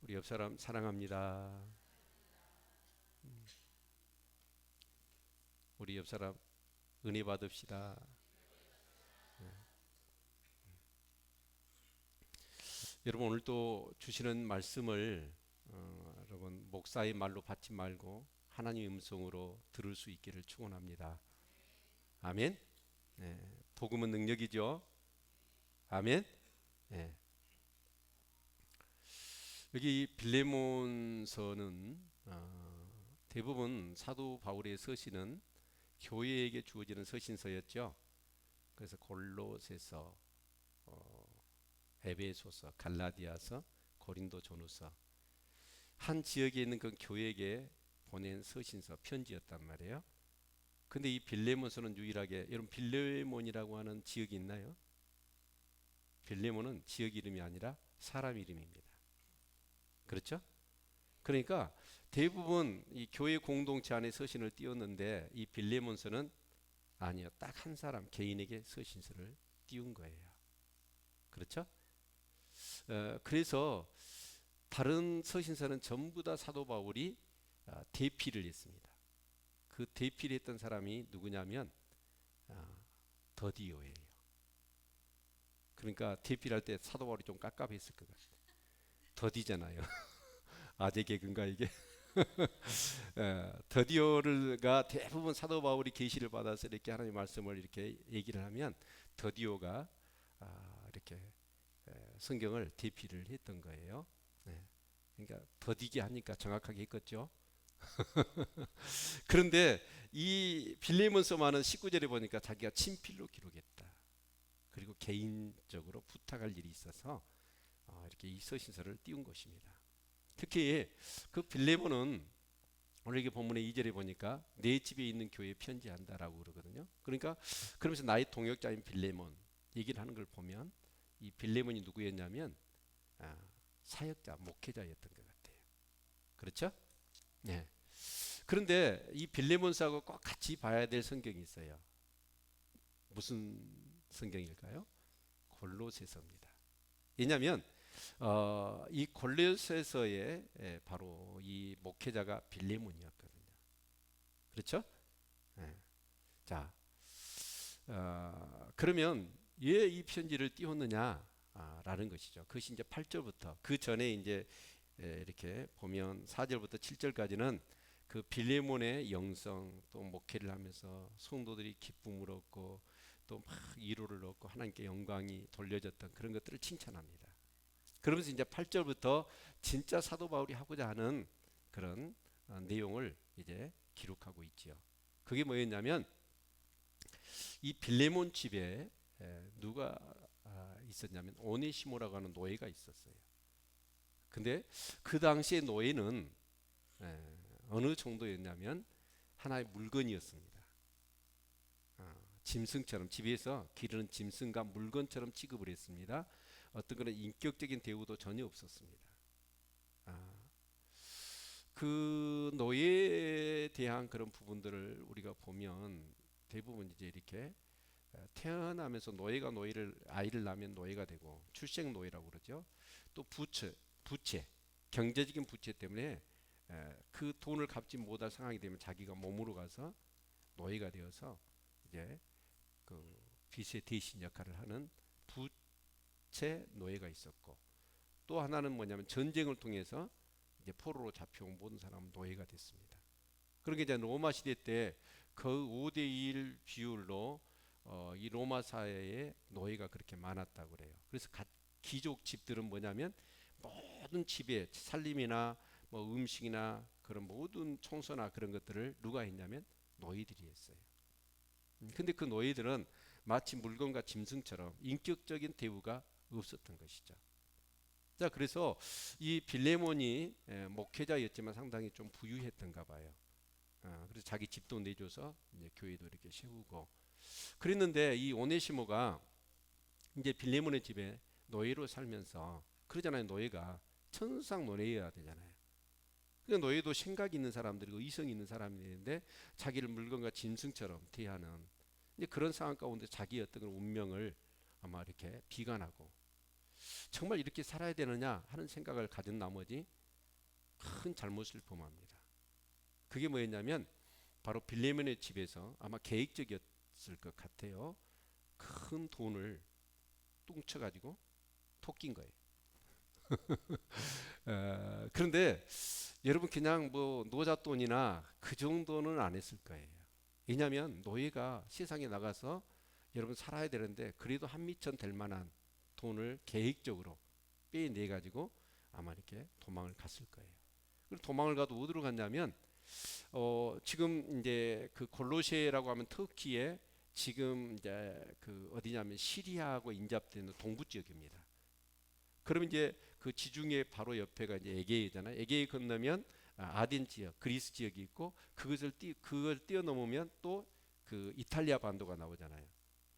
우리 옆 사람 사랑합니다. 우리 옆 사람 은혜 받읍시다. 여러분 오늘 또 주시는 말씀을 여러분 목사의 말로 받지 말고 하나님의 음성으로 들을 수 있기를 축원합니다. 아멘. 네, 복음은 능력이죠. 아멘. 네. 여기 빌레몬서는 대부분 사도 바울의 서신은 교회에게 주어지는 서신서였죠. 그래서 골로새서, 에베소서, 갈라디아서, 고린도전후서 한 지역에 있는 그 교회에게 보낸 서신서 편지였단 말이에요. 근데 이 빌레몬서는 유일하게 여러분 빌레몬이라고 하는 지역이 있나요? 빌레몬은 지역 이름이 아니라 사람 이름입니다. 그렇죠? 그러니까 대부분 이 교회 공동체 안에 서신을 띄웠는데 이 빌레몬서는 아니요. 딱 한 사람 개인에게 서신서를 띄운 거예요. 그렇죠? 그래서 다른 서신서는 전부 다 사도 바울이 대피를 했습니다. 그 대피를 했던 사람이 누구냐면 더디오예요. 그러니까 대피를 할 때 사도 바울이 좀 깝깝했을 것 같아요. 더디잖아요. 아재 개그인가 이게? 더디오가 대부분 사도 바울이 계시를 받아서 이렇게 하나님의 말씀을 이렇게 얘기를 하면 더디오가 이렇게 성경을 대피를 했던 거예요. 네. 그러니까 더디게 하니까 정확하게 했겠죠. 그런데 이 빌레몬서만은 19절에 보니까 자기가 친필로 기록했다. 그리고 개인적으로 부탁할 일이 있어서 이렇게 이 서신서를 띄운 것입니다. 특히 그 빌레몬은 오늘 이게 본문의 2절에 보니까 내 집에 있는 교회에 편지한다라고 그러거든요. 그러니까 그러면서 나의 동역자인 빌레몬 얘기를 하는 걸 보면 이 빌레몬이 누구였냐면 사역자, 목회자였던 것 같아요. 그렇죠? 네. 그런데 이 빌레몬서하고 꼭 같이 봐야 될 성경이 있어요. 무슨 성경일까요? 골로새서입니다. 왜냐하면 이 골로새서의 바로 이 목회자가 빌레몬이었거든요. 그렇죠? 네. 자, 그러면 왜 이 편지를 띄웠느냐라는 것이죠. 그것이 이제 8절부터 그 전에 이제 이렇게 보면 4절부터 7절까지는 그 빌레몬의 영성 또 목회를 하면서 성도들이 기쁨을 얻고 또 막 위로를 얻고 하나님께 영광이 돌려졌던 그런 것들을 칭찬합니다. 그러면서 이제 8절부터 진짜 사도 바울이 하고자 하는 그런 내용을 이제 기록하고 있지요. 그게 뭐였냐면 이 빌레몬 집에 누가 있었냐면 오네시모라고 하는 노예가 있었어요. 근데 그 당시의 노예는 어느 정도였냐면 하나의 물건이었습니다. 짐승처럼 집에서 기르는 짐승과 물건처럼 취급을 했습니다. 어떤 그런 인격적인 대우도 전혀 없었습니다. 그 노예에 대한 그런 부분들을 우리가 보면 대부분 이제 이렇게 태어나면서 노예를 아이를 낳으면 노예가 되고 출생 노예라고 그러죠. 또 부채, 경제적인 부채 때문에 그 돈을 갚지 못할 상황이 되면 자기가 몸으로 가서 노예가 되어서 이제 그 빚의 대신 역할을 하는 부채 노예가 있었고 또 하나는 뭐냐면 전쟁을 통해서 이제 포로로 잡혀온 모든 사람은 노예가 됐습니다. 그러게 이제 로마 시대 때 그 5대1 비율로 이 로마 사회에 노예가 그렇게 많았다고 그래요. 그래서 귀족 집들은 뭐냐면 모든 집에 살림이나 뭐 음식이나 그런 모든 청소나 그런 것들을 누가 했냐면 노예들이 했어요. 근데 그 노예들은 마치 물건과 짐승처럼 인격적인 대우가 없었던 것이죠. 자, 그래서 이 빌레몬이 목회자였지만 상당히 좀 부유했던가 봐요. 그래서 자기 집도 내줘서 이제 교회도 이렇게 세우고 그랬는데 이 오네시모가 이제 빌레몬의 집에 노예로 살면서 그러잖아요. 노예가 천상 노예여야 되잖아요. 그 노예도 생각 있는 사람들이고 이성 있는 사람이 되는데 자기를 물건과 짐승처럼 대하는 이제 그런 상황 가운데 자기의 어떤 운명을 아마 이렇게 비관하고 정말 이렇게 살아야 되느냐 하는 생각을 가진 나머지 큰 잘못을 범합니다. 그게 뭐였냐면 바로 빌레몬의 집에서 아마 계획적이었을 것 같아요. 큰 돈을 뚱쳐가지고 토낀 거예요. 그런데 여러분 그냥 뭐 노잣돈이나 그 정도는 안 했을 거예요. 왜냐하면 노예가 세상에 나가서 여러분 살아야 되는데 그래도 한미천 될 만한 돈을 계획적으로 빼내 가지고 아마 이렇게 도망을 갔을 거예요. 그리고 도망을 가도 어디로 갔냐면 지금 이제 그 골로새라고 하면 터키에 지금 이제 그 어디냐면 시리아하고 인접되는 동부 지역입니다. 그러면 이제 그 지중해 바로 옆에가 이제 에게이잖아요. 에게이 건너면 아덴 지역, 그리스 지역이 있고 그걸 뛰어넘으면 또 그 이탈리아 반도가 나오잖아요.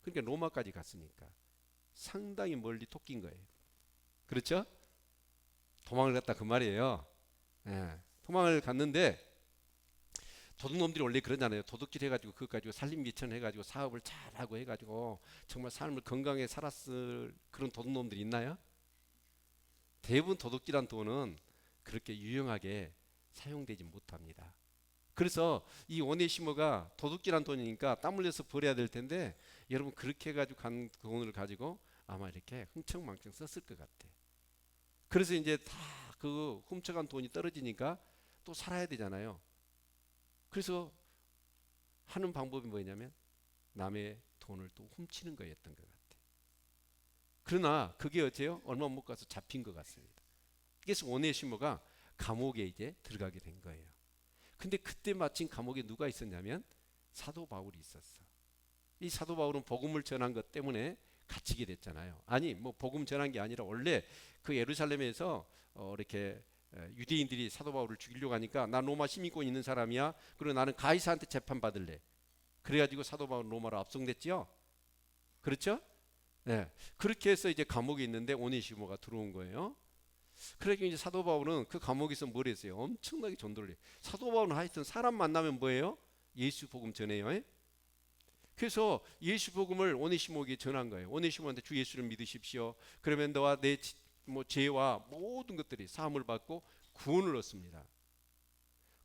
그러니까 로마까지 갔으니까 상당히 멀리 토낀 거예요. 그렇죠? 도망을 갔다 그 말이에요. 예, 도망을 갔는데 도둑놈들이 원래 그러잖아요. 도둑질 해가지고 그것 가지고 살림미천 해가지고 사업을 잘하고 해가지고 정말 삶을 건강하게 살았을 그런 도둑놈들이 있나요? 대부분 도둑질한 돈은 그렇게 유용하게 사용되지 못합니다. 그래서 이 오네시모가 도둑질한 돈이니까 땀 흘려서 버려야 될 텐데 여러분 그렇게 해가지고 간 돈을 가지고 아마 이렇게 흥청망청 썼을 것 같아. 그래서 이제 다 그 훔쳐간 돈이 떨어지니까 또 살아야 되잖아요. 그래서 하는 방법이 뭐냐면 남의 돈을 또 훔치는 거였던 것 같아. 그러나 그게 어째요? 얼마 못 가서 잡힌 것 같습니다. 그래서 오네시모가 감옥에 이제 들어가게 된 거예요. 근데 그때 마침 감옥에 누가 있었냐면 사도 바울이 있었어. 이 사도 바울은 복음을 전한 것 때문에 갇히게 됐잖아요. 아니 뭐 복음 전한 게 아니라 원래 그 예루살렘에서 이렇게 유대인들이 사도 바울을 죽이려고 하니까 나 로마 시민권 있는 사람이야. 그리고 나는 가이사한테 재판 받을래. 그래가지고 사도 바울 로마로 압송됐지요. 그렇죠? 네. 그렇게 해서 이제 감옥에 있는데 오네시모가 들어온 거예요. 그러니까 이제 사도 바울은 그 감옥에서 뭘 했어요? 엄청나게 전도를 해요. 사도 바울은 하여튼 사람 만나면 뭐예요? 예수 복음 전해요. 그래서 예수 복음을 오네시모에게 전한 거예요. 오네시모한테 주 예수를 믿으십시오. 그러면 너와 내 뭐 죄와 모든 것들이 사함을 받고 구원을 얻습니다.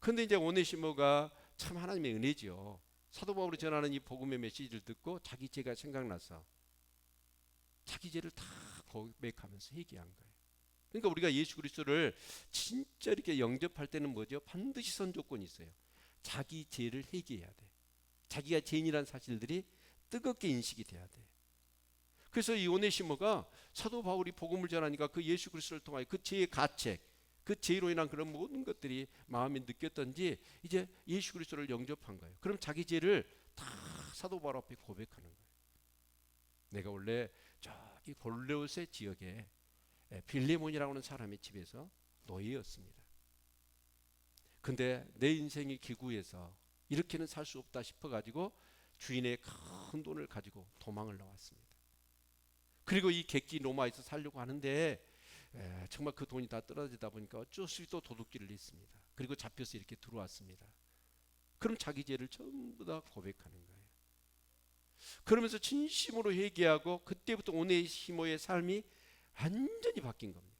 근데 이제 오네시모가 참 하나님의 은혜지요. 사도 바울이 전하는 이 복음의 메시지를 듣고 자기 죄가 생각나서 자기 죄를 다 고백하면서 회개한 거예요. 그러니까 우리가 예수 그리스도를 진짜 이렇게 영접할 때는 뭐죠? 반드시 선조건이 있어요. 자기 죄를 회개해야 돼. 자기가 죄인이라는 사실들이 뜨겁게 인식이 돼야 돼. 그래서 이 오네시모가 사도 바울이 복음을 전하니까 그 예수 그리스도를 통하여 그 죄의 가책, 그 죄로 인한 그런 모든 것들이 마음에 느꼈던지 이제 예수 그리스도를 영접한 거예요. 그럼 자기 죄를 다 사도 바울 앞에 고백하는 거예요. 내가 원래 저기 골로새 지역에 빌레몬이라고 하는 사람의 집에서 노예였습니다. 근데 내 인생의 기구에서 이렇게는 살 수 없다 싶어가지고 주인의 큰 돈을 가지고 도망을 나왔습니다. 그리고 이 객지 로마에서 살려고 하는데 정말 그 돈이 다 떨어지다 보니까 어쩔 수 없이 또 도둑질을 했습니다. 그리고 잡혀서 이렇게 들어왔습니다. 그럼 자기 죄를 전부 다 고백하는 거예요. 그러면서 진심으로 회개하고 그때부터 오네시모의 삶이 완전히 바뀐 겁니다.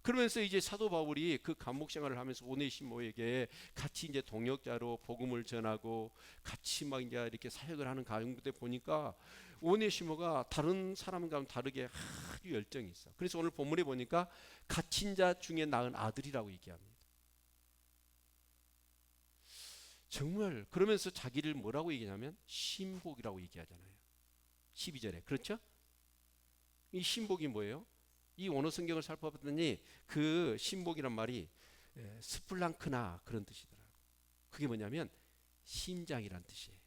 그러면서 이제 사도 바울이 그 감옥 생활을 하면서 오네시모에게 같이 이제 동역자로 복음을 전하고 같이 막 이제 이렇게 사역을 하는 가운데 보니까 오네시모가 다른 사람과는 다르게 아주 열정이 있어. 그래서 오늘 본문에 보니까 갇힌 자 중에 낳은 아들이라고 얘기합니다. 정말 그러면서 자기를 뭐라고 얘기하냐면 신복이라고 얘기하잖아요. 12절에. 그렇죠? 이 신복이 뭐예요? 이 원어 성경을 살펴봤더니 그 신복이란 말이 스플랑크나 그런 뜻이더라고요. 그게 뭐냐면 심장이란 뜻이에요.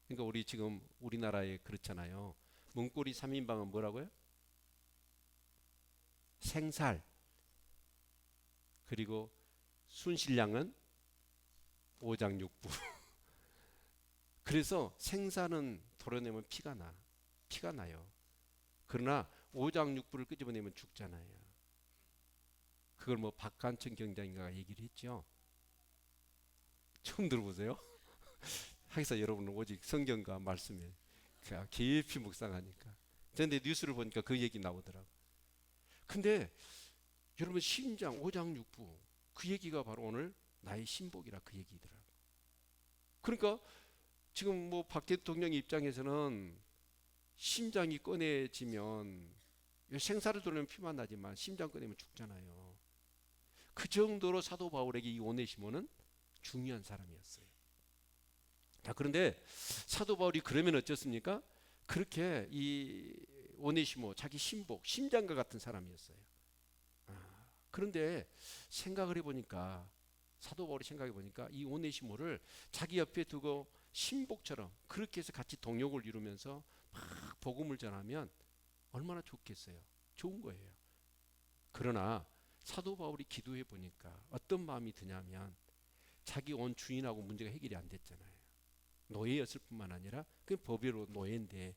그러니까 우리 지금 우리나라에 그렇잖아요. 문고리 3인방은 뭐라고요? 생살. 그리고 순신량은 오장육부. 그래서 생살은 도려내면 피가 나. 피가 나요. 그러나 오장육부를 끄집어내면 죽잖아요. 그걸 뭐 박한천 경장인가 얘기를 했죠. 처음 들어보세요? 하기사 여러분은 오직 성경과 말씀에 깊이 묵상하니까 그런데 뉴스를 보니까 그 얘기 나오더라고. 근데 여러분 신장 5장 6부 그 얘기가 바로 오늘 나의 신복이라 그 얘기더라고. 그러니까 지금 뭐 박 대통령 입장에서는 심장이 꺼내지면 생사를 도려면 피만 나지만 심장 꺼내면 죽잖아요. 그 정도로 사도 바울에게 이 오네시모는 중요한 사람이었어요. 자, 그런데 사도 바울이 그러면 어쩌습니까? 그렇게 이 오네시모 자기 신복 심장과 같은 사람이었어요. 그런데 생각을 해보니까 사도 바울이 생각해 보니까 이 오네시모를 자기 옆에 두고 신복처럼 그렇게 해서 같이 동역을 이루면서 막 복음을 전하면 얼마나 좋겠어요. 좋은 거예요. 그러나 사도 바울이 기도해 보니까 어떤 마음이 드냐면 자기 온 주인하고 문제가 해결이 안 됐잖아요. 노예였을 뿐만 아니라 그 법외로 노예인데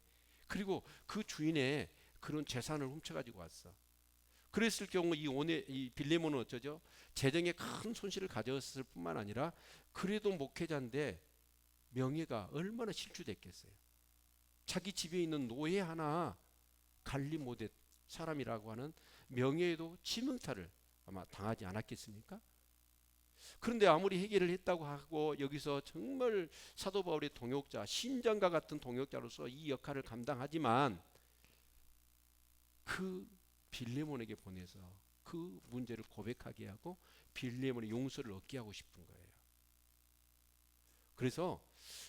그리고 그 주인의 그런 재산을 훔쳐가지고 왔어. 그랬을 경우 이 빌레몬은 어쩌죠? 재정에 큰 손실을 가졌을 뿐만 아니라 그래도 목회자인데 명예가 얼마나 실추됐겠어요. 자기 집에 있는 노예 하나 관리 못한 사람이라고 하는 명예에도 치명타를 아마 당하지 않았겠습니까? 그런데 아무리 해결을 했다고 하고 여기서 정말 사도 바울의 동역자, 심장과 같은 동역자로서 이 역할을 감당하지만 그 빌레몬에게 보내서 그 문제를 고백하게 하고 빌레몬의 용서를 얻게 하고 싶은 거예요. 그래서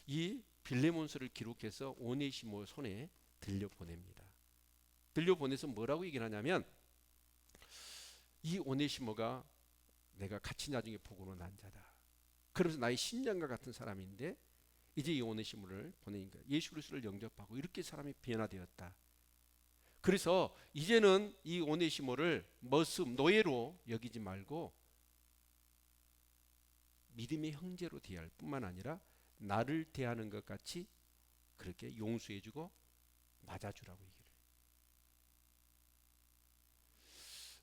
이 빌레몬서를 기록해서 오네시모 손에 들려보냅니다. 들려보내서 뭐라고 얘기를 하냐면 이 오네시모가 내가 같이 나중에 복으로 난 자다. 그러면서 나의 심장과 같은 사람인데 이제 이 오네시모를 보내니까 예수 그리스도를 영접하고 이렇게 사람이 변화되었다. 그래서 이제는 이 오네시모를 머슴 노예로 여기지 말고 믿음의 형제로 대할 뿐만 아니라 나를 대하는 것 같이 그렇게 용서해주고 맞아주라고 얘기를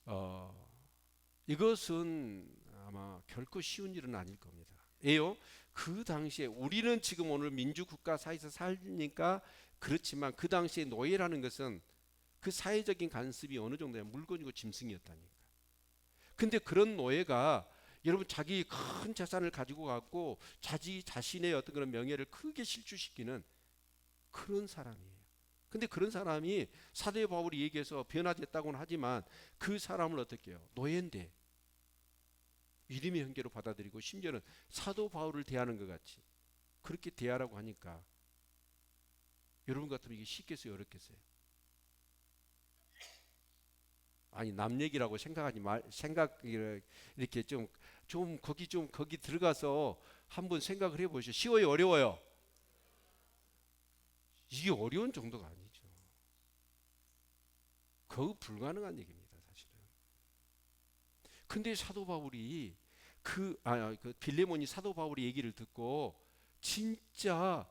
해요. 이것은 아마 결코 쉬운 일은 아닐 겁니다. 왜요? 그 당시에 우리는 지금 오늘 민주국가 사회에서 살니까 그렇지만 그 당시에 노예라는 것은 그 사회적인 간섭이 어느 정도냐 물건이고 짐승이었다니까. 근데 그런 노예가 여러분 자기 큰 재산을 가지고 갖고 자기 자신의 어떤 그런 명예를 크게 실추시키는 그런 사람이에요. 근데 그런 사람이 사도 바울이 얘기해서 변화됐다고는 하지만 그 사람을 어떻게 해요? 노예인데 믿음의 형제로 받아들이고 심지어는 사도 바울을 대하는 것 같이 그렇게 대하라고 하니까 여러분 같으면 이게 쉽겠어요? 어렵겠어요? 아니 남 얘기라고 생각하지 말 생각 이렇게 좀 거기 들어가서 한번 생각을 해보시죠. 쉬워요, 어려워요? 이게 어려운 정도가 아니죠. 거의 불가능한 얘기입니다, 사실은. 근데 사도 바울이 그 빌레몬이 사도 바울의 얘기를 듣고 진짜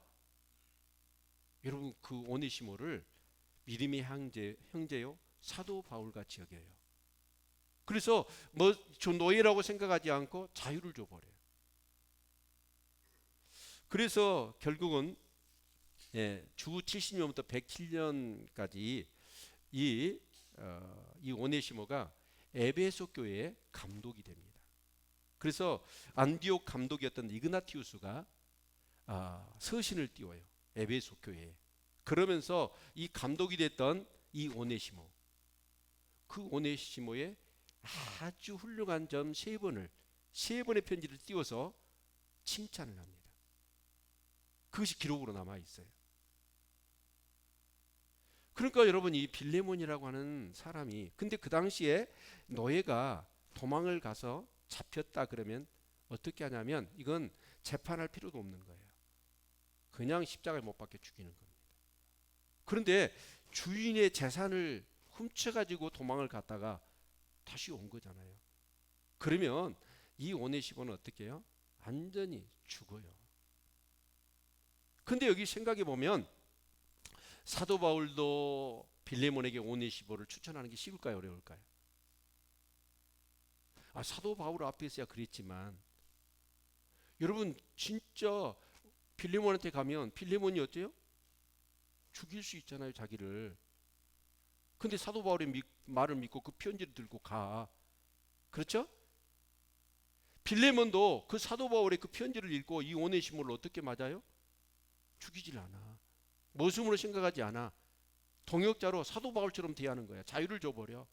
여러분 그 오네시모를 믿음의 형제요 사도 바울 같이 여겨요. 그래서 뭐 저 노예라고 생각하지 않고 자유를 줘버려요. 그래서 결국은 주 70년부터 107년까지 이, 이 오네시모가 에베소 교회의 감독이 됩니다. 그래서 안디옥 감독이었던 이그나티우스가 서신을 띄워요. 에베소 교회에. 그러면서 이 감독이 됐던 이 오네시모, 그 오네시모의 아주 훌륭한 점 세 번의 편지를 띄워서 칭찬을 합니다. 그것이 기록으로 남아 있어요. 그러니까 여러분 이 빌레몬이라고 하는 사람이 근데 그 당시에 노예가 도망을 가서 잡혔다 그러면 어떻게 하냐면 이건 재판할 필요도 없는 거예요. 그냥 십자가에 못 박혀 죽이는 겁니다. 그런데 주인의 재산을 훔쳐가지고 도망을 갔다가 다시 온 거잖아요. 그러면 이 오네시모는 어떻게 해요? 완전히 죽어요. 근데 여기 생각해 보면 사도 바울도 빌레몬에게 오네시모를 추천하는 게 쉬울까요, 어려울까요? 사도 바울 앞에서야 그랬지만 여러분 진짜 빌레몬한테 가면 빌레몬이 어때요? 죽일 수 있잖아요, 자기를. 근데 사도 바울의 말을 믿고 그 편지를 들고 가. 그렇죠? 빌레몬도 그 사도 바울의 그 편지를 읽고 이 오네시모를 어떻게 맞아요? 죽이질 않아. 모순으로 생각하지 않아. 동역자로 사도 바울처럼 대하는 거야. 자유를 줘버려.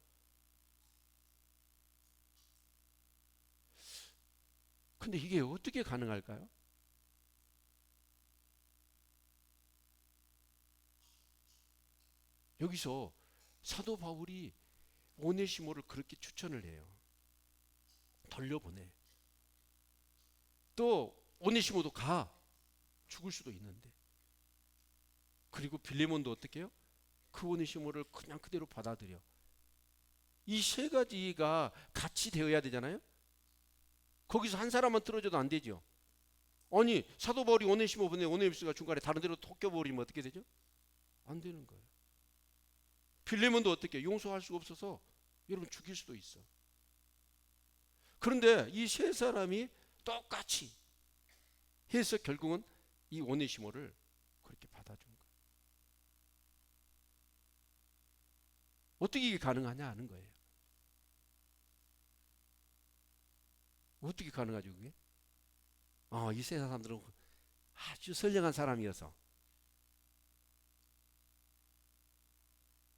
근데 이게 어떻게 가능할까요? 여기서 사도 바울이 오네시모를 그렇게 추천을 해요. 돌려보내. 또 오네시모도 가. 죽을 수도 있는데. 그리고 빌레몬도 어떻게 해요? 그 오네시모를 그냥 그대로 받아들여. 이 세 가지가 같이 되어야 되잖아요. 거기서 한 사람만 떨어져도 안 되죠. 아니 사도 바울이 오네시모 보내 오네시모가 중간에 다른 데로 톡겨버리면 어떻게 되죠? 안 되는 거예요. 빌레몬도 어떻게 용서할 수가 없어서 여러분 죽일 수도 있어. 그런데 이 세 사람이 똑같이 해서 결국은 이 오네시모를 그렇게 받아준 거예요. 어떻게 이게 가능하냐 하는 거예요. 어떻게 가능하죠 그게? 이 세 사람들은 아주 선량한 사람이어서.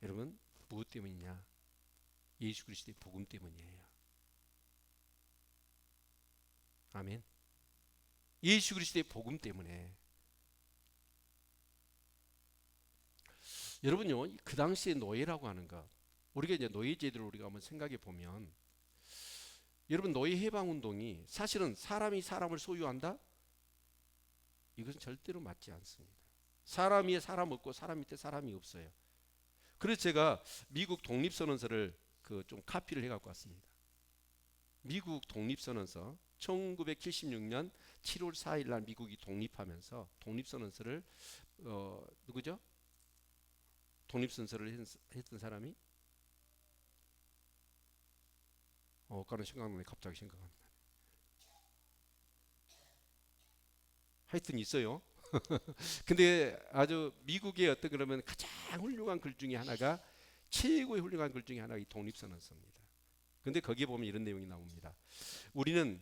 여러분 무엇 때문이냐? 예수 그리스도의 복음 때문이에요. 아멘. 예수 그리스도의 복음 때문에. 여러분요 그 당시에 노예라고 하는 것, 우리가 이제 노예제도를 우리가 한번 생각해 보면, 여러분 노예 해방 운동이 사실은 사람이 사람을 소유한다? 이것은 절대로 맞지 않습니다. 사람 위에 사람 없고 사람 밑에 사람이 없어요. 그래서 제가 미국 독립선언서를 그 좀 카피를 해 갖고 왔습니다. 미국 독립선언서 1976년 7월 4일 날 미국이 독립하면서 독립선언서를 누구죠? 독립선언서를 했던 사람이 아까는 생각나네. 갑자기 생각합니다. 하여튼 있어요. 근데 아주 미국의 어떤 그러면 가장 훌륭한 글 중에 하나가, 최고의 훌륭한 글 중에 하나가 이 독립선언서입니다. 근데 거기에 보면 이런 내용이 나옵니다. 우리는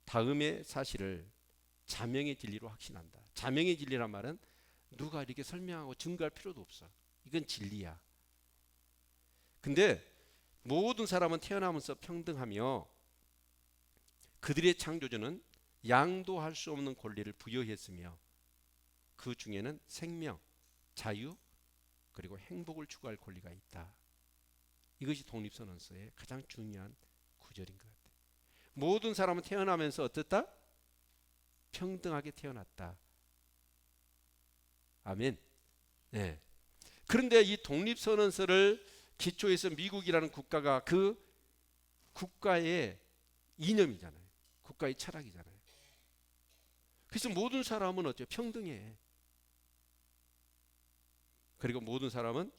다음의 사실을 자명의 진리로 확신한다. 자명의 진리란 말은 누가 이렇게 설명하고 증거할 필요도 없어. 이건 진리야. 근데 모든 사람은 태어나면서 평등하며 그들의 창조주는 양도할 수 없는 권리를 부여했으며 그 중에는 생명, 자유, 그리고 행복을 추구할 권리가 있다. 이것이 독립선언서의 가장 중요한 구절인 것 같아요. 모든 사람은 태어나면서 어떻다? 평등하게 태어났다. 아멘. 네. 그런데 이 독립선언서를 기초해서 미국이라는 국가가 그 국가의 이념이잖아요. 국가의 철학이잖아요. 그래서 모든 사람은 어째 평등해. 그리고 모든 사람은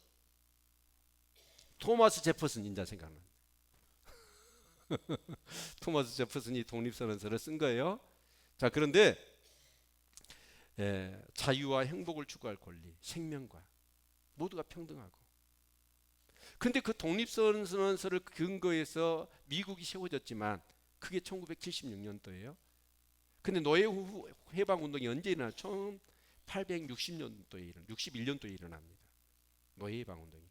토마스 제퍼슨 인자 생각납니다. 토마스 제퍼슨이 독립선언서를 쓴 거예요. 자, 그런데 자유와 행복을 추구할 권리, 생명과 모두가 평등하고. 근데 그 독립선언서를 근거해서 미국이 세워졌지만 그게 1976년도예요. 근데 노예 해방 운동이 언제 일어나? 1860년도에 61년도에 일어납니다. 노예 해방 운동이.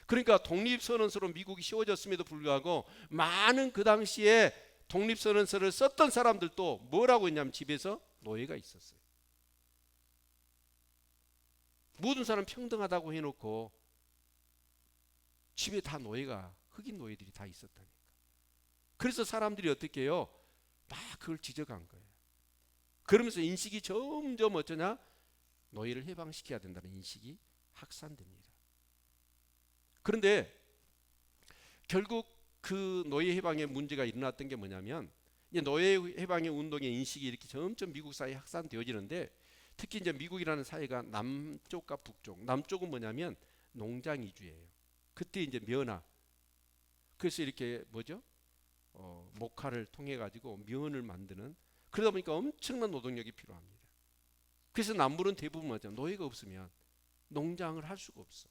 그러니까 독립선언서로 미국이 세워졌음에도 불구하고 많은 그 당시에 독립선언서를 썼던 사람들도 뭐라고 했냐면 집에서 노예가 있었어요. 모든 사람 평등하다고 해놓고 집에 다 노예가, 흑인 노예들이 다 있었다니까. 그래서 사람들이 어떻게 해요? 막 그걸 지적한 거예요. 그러면서 인식이 점점 어쩌냐? 노예를 해방시켜야 된다는 인식이 확산됩니다. 그런데 결국 그 노예 해방의 문제가 일어났던 게 뭐냐면, 이제 노예 해방의 운동의 인식이 이렇게 점점 미국 사회에 확산되어지는데, 특히 이제 미국이라는 사회가 남쪽과 북쪽, 남쪽은 뭐냐면 농장 위주예요. 그때 이제 면화, 그래서 이렇게 뭐죠? 목화를 통해 가지고 면을 만드는, 그러다 보니까 엄청난 노동력이 필요합니다. 그래서 남부는 대부분 뭐죠? 노예가 없으면 농장을 할 수가 없어.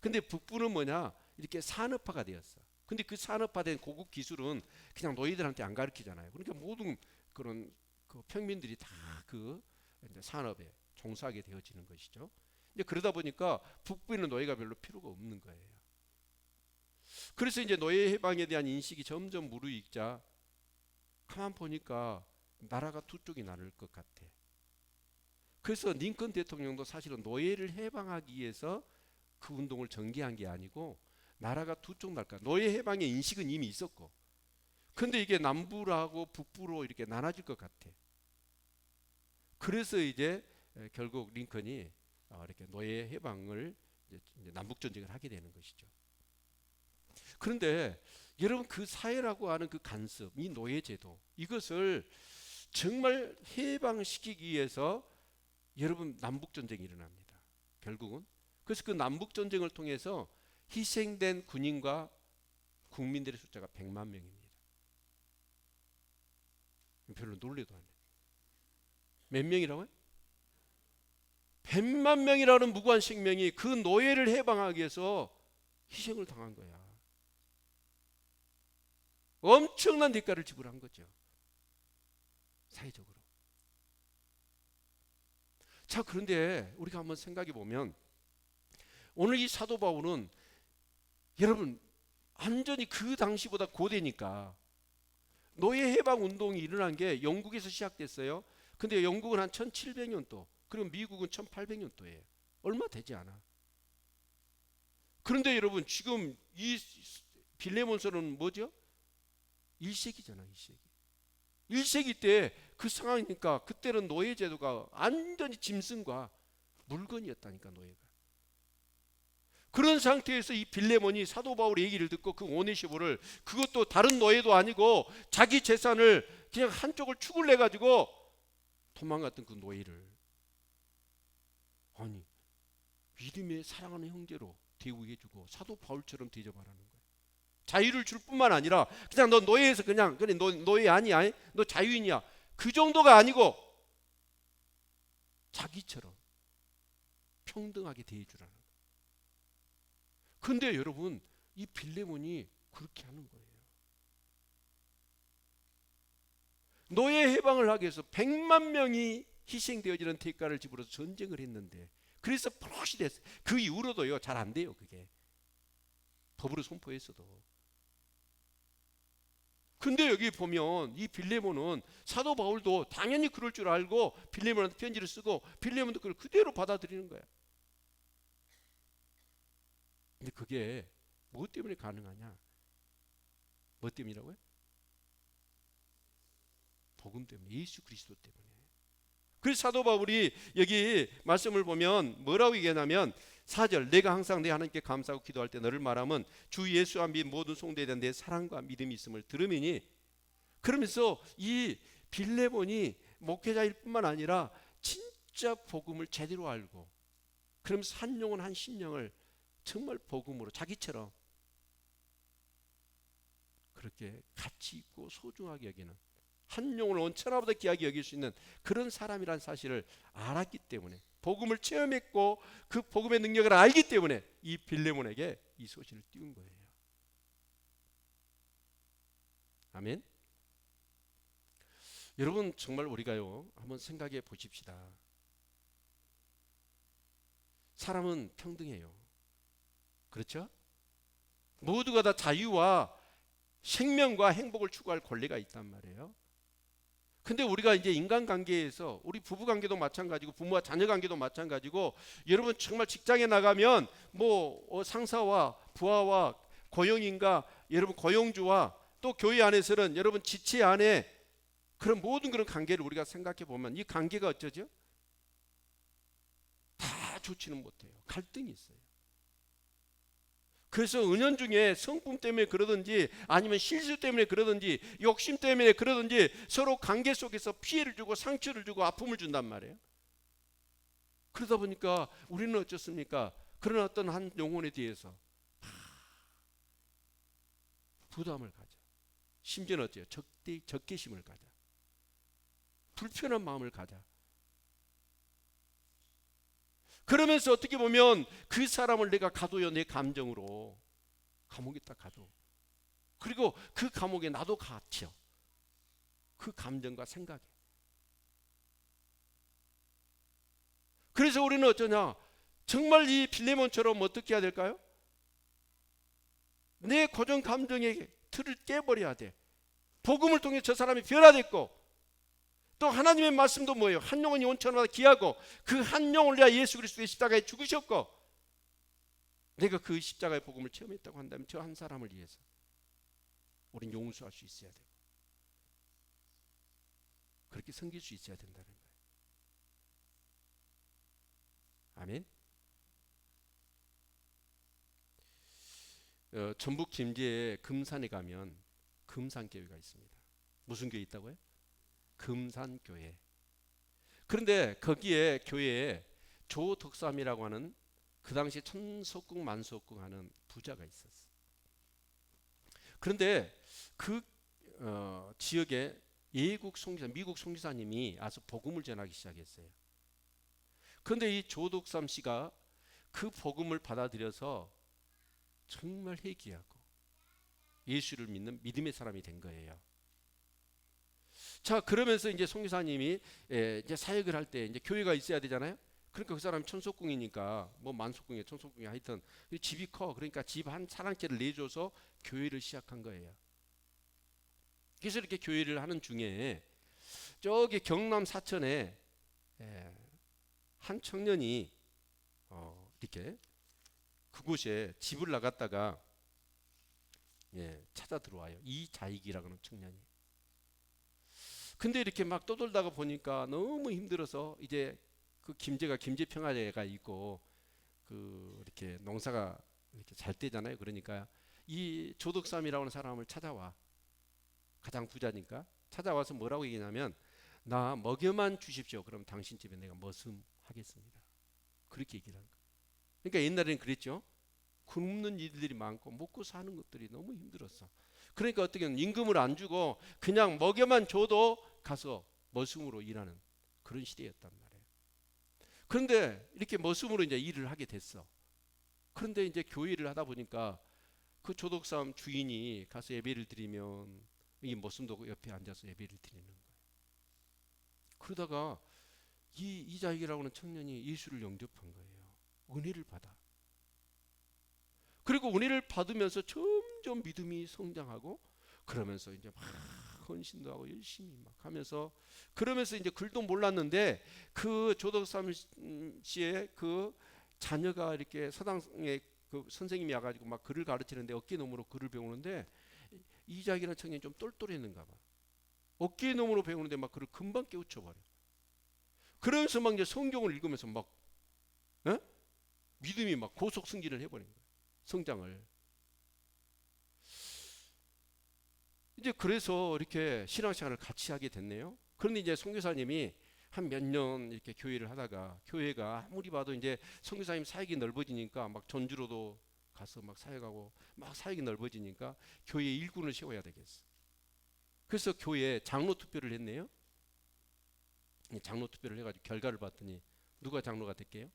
근데 북부는 뭐냐? 이렇게 산업화가 되었어. 근데 그 산업화된 고급 기술은 그냥 노예들한테 안 가르치잖아요. 그러니까 모든 그런 그 평민들이 다 그 산업에 종사하게 되어지는 것이죠. 이제 그러다 보니까 북부에는 노예가 별로 필요가 없는 거예요. 그래서 이제 노예 해방에 대한 인식이 점점 무르익자 가만 보니까 나라가 두 쪽이 나눌 것 같아. 그래서 링컨 대통령도 사실은 노예를 해방하기 위해서 그 운동을 전개한 게 아니고 나라가 두 쪽 날까. 노예 해방의 인식은 이미 있었고, 근데 이게 남부라고 북부로 이렇게 나눠질 것 같아. 그래서 이제 결국 링컨이 이렇게 노예 해방을 이제 남북 전쟁을 하게 되는 것이죠. 그런데 여러분 그 사회라고 하는 그 간섭, 이 노예제도 이것을 정말 해방시키기 위해서 여러분 남북 전쟁이 일어납니다. 결국은 그래서 그 남북 전쟁을 통해서 희생된 군인과 국민들의 숫자가 100만 명입니다. 별로 놀래도 안 해. 몇 명이라고요? 100만 명이라는 무고한 생명이 그 노예를 해방하기 위해서 희생을 당한 거야. 엄청난 대가를 지불한 거죠. 사회적으로. 자, 그런데 우리가 한번 생각해 보면 오늘 이 사도 바울은 여러분 완전히 그 당시보다 고대니까 노예 해방 운동이 일어난 게 영국에서 시작됐어요. 근데 영국은 한 1700년도, 그리고 미국은 1800년도예요. 얼마 되지 않아. 그런데 여러분 지금 이 빌레몬서는 뭐죠? 1세기잖아, 1세기. 1세기 때 그 상황이니까 그때는 노예 제도가 완전히 짐승과 물건이었다니까, 노예가. 그런 상태에서 이 빌레몬이 사도 바울의 얘기를 듣고 그 오네시모를, 그것도 다른 노예도 아니고 자기 재산을 그냥 한쪽을 축을 내 가지고 도망갔던 그 노예를, 아니 믿음의 사랑하는 형제로 대우해주고 사도 바울처럼 대접하라는 거예요. 자유를 줄 뿐만 아니라 그냥 너 노예에서 그냥 그래 너 노예 아니야, 너 자유인이야, 그 정도가 아니고 자기처럼 평등하게 대해주라는 거예요. 근데 여러분 이 빌레몬이 그렇게 하는 거예요. 노예 해방을 하기 위해서 100만 명이 희생되어지는 대가를 지불해서 전쟁을 했는데, 그래서 버릇이 됐어요. 그 이후로도요 잘 안 돼요. 그게 법으로 선포했어도. 근데 여기 보면 이 빌레몬은 사도 바울도 당연히 그럴 줄 알고 빌레몬한테 편지를 쓰고 빌레몬도 그걸 그대로 받아들이는 거야. 근데 그게 뭐 때문에 가능하냐? 뭐 때문이라고요? 복음 때문에, 예수 그리스도 때문에. 그래서 사도 바울이 여기 말씀을 보면 뭐라고 얘기하냐면 4절, 내가 항상 내 하나님께 감사하고 기도할 때 너를 말하면 주 예수와 및 모든 성도에 대한 내 사랑과 믿음이 있음을 들으미니. 그러면서 이 빌레몬이 목회자일 뿐만 아니라 진짜 복음을 제대로 알고, 그러면서 한 영혼 한 심령을 정말 복음으로 자기처럼 그렇게 가치 있고 소중하게 여기는, 한 영혼을 온천하보다 귀하게 여길 수 있는 그런 사람이란 사실을 알았기 때문에, 복음을 체험했고 그 복음의 능력을 알기 때문에 이 빌레몬에게 이 소식을 띄운 거예요. 아멘. 여러분 정말 우리가요 한번 생각해 보십시다. 사람은 평등해요. 그렇죠? 모두가 다 자유와 생명과 행복을 추구할 권리가 있단 말이에요. 근데 우리가 이제 인간관계에서, 우리 부부관계도 마찬가지고 부모와 자녀관계도 마찬가지고, 여러분 정말 직장에 나가면 뭐 상사와 부하와 고용인과 여러분 고용주와 또 교회 안에서는 여러분 지체 안에 그런 모든 그런 관계를 우리가 생각해 보면 이 관계가 어쩌죠? 다 좋지는 못해요. 갈등이 있어요. 그래서 은연중에 성품 때문에 그러든지 아니면 실수 때문에 그러든지 욕심 때문에 그러든지 서로 관계 속에서 피해를 주고 상처를 주고 아픔을 준단 말이에요. 그러다 보니까 우리는 어쩌습니까? 그런 어떤 한 영혼에 대해서 부담을 가져. 심지어는 어째요? 적개심을 가져. 불편한 마음을 가져. 그러면서 어떻게 보면 그 사람을 내가 가둬요. 내 감정으로 감옥에 딱 가둬. 그리고 그 감옥에 나도 갇혀. 그 감정과 생각에. 그래서 우리는 어쩌냐? 정말 이 빌레몬처럼 어떻게 해야 될까요? 내 고정 감정의 틀을 깨버려야 돼. 복음을 통해 저 사람이 변화됐고, 또 하나님의 말씀도 뭐예요? 한 영혼이 온천마다 귀하고, 그 한 영혼을 위하여 예수 그리스도의 십자가에 죽으셨고, 내가 그 십자가의 복음을 체험했다고 한다면 저 한 사람을 위해서 우린 용서할 수 있어야 되고, 그렇게 섬길 수 있어야 된다는 거예요. 아멘. 전북 김제에 금산에 가면 금산교회가 있습니다. 무슨 교회 있다고요? 금산교회. 그런데 거기에 교회에 조덕삼이라고 하는 그 당시 천석궁 만석궁 하는 부자가 있었어. 그런데 그 지역에 예국 송지사, 미국 송지사님이 와서 복음을 전하기 시작했어요. 그런데 이 조덕삼 씨가 그 복음을 받아들여서 정말 회개하고 예수를 믿는 믿음의 사람이 된 거예요. 자, 그러면서 이제 송지사님이 이제 사역을 할 때 이제 교회가 있어야 되잖아요. 그러니까 그 사람이 천석궁이니까 뭐 만석궁이야 천석궁이 하여튼 집이 커. 그러니까 집 한 사랑채를 내줘서 교회를 시작한 거예요. 그래서 이렇게 교회를 하는 중에 저기 경남 사천에 한 청년이 이렇게 그곳에 집을 나갔다가 찾아 들어와요. 이자익이라고 하는 청년이. 근데 이렇게 막 떠돌다가 보니까 너무 힘들어서 이제 그 김제가 김제평화제가 있고 그 이렇게 농사가 이렇게 잘 되잖아요. 그러니까 이 조덕삼이라고 하는 사람을 찾아와. 가장 부자니까 찾아와서 뭐라고 얘기냐면 나 먹여만 주십시오. 그럼 당신 집에 내가 머슴하겠습니다. 그렇게 얘기를 한 거예요. 그러니까 옛날에는 그랬죠. 굶는 일들이 많고 먹고 사는 것들이 너무 힘들었어. 그러니까 어떻게 임금을 안 주고 그냥 먹여만 줘도 가서 머슴으로 일하는 그런 시대였단 말이에요. 그런데 이렇게 머슴으로 이제 일을 하게 됐어. 그런데 이제 교회를 하다 보니까 그 조덕삼 주인이 가서 예배를 드리면 이 머슴도 옆에 앉아서 예배를 드리는 거예요. 그러다가 이자익이라고 하는 청년이 예수를 영접한 거예요. 은혜를 받아. 그리고 은혜를 받으면서 점점 믿음이 성장하고 그러면서 이제 막 헌신도 하고 열심히 막 하면서 그러면서 이제 글도 몰랐는데 그 조덕삼 씨의 그 자녀가 이렇게 서당에 그 선생님이 와가지고 막 글을 가르치는데 어깨너머로 글을 배우는데 이자익이라는 청년이 좀 똘똘했는가 봐. 어깨너머로 배우는데 막 글을 금방 깨우쳐버려. 그러면서 막 이제 성경을 읽으면서 막 믿음이 막 고속 승진을 해버린 거예요. 성장을. 이제 그래서 이렇게 신앙생활을 같이 하게 됐네요. 그런데 이제 선교사님이 한 몇 년 이렇게 교회를 하다가 교회가 아무리 봐도 이제 선교사님 사역이 넓어지니까 막 전주로도 가서 막 사역하고 막 사역이 넓어지니까 교회에 일꾼을 세워야 되겠어. 그래서 교회에 장로 투표를 했네요. 장로 투표를 해가지고 결과를 봤더니 누가 장로가 됐게요?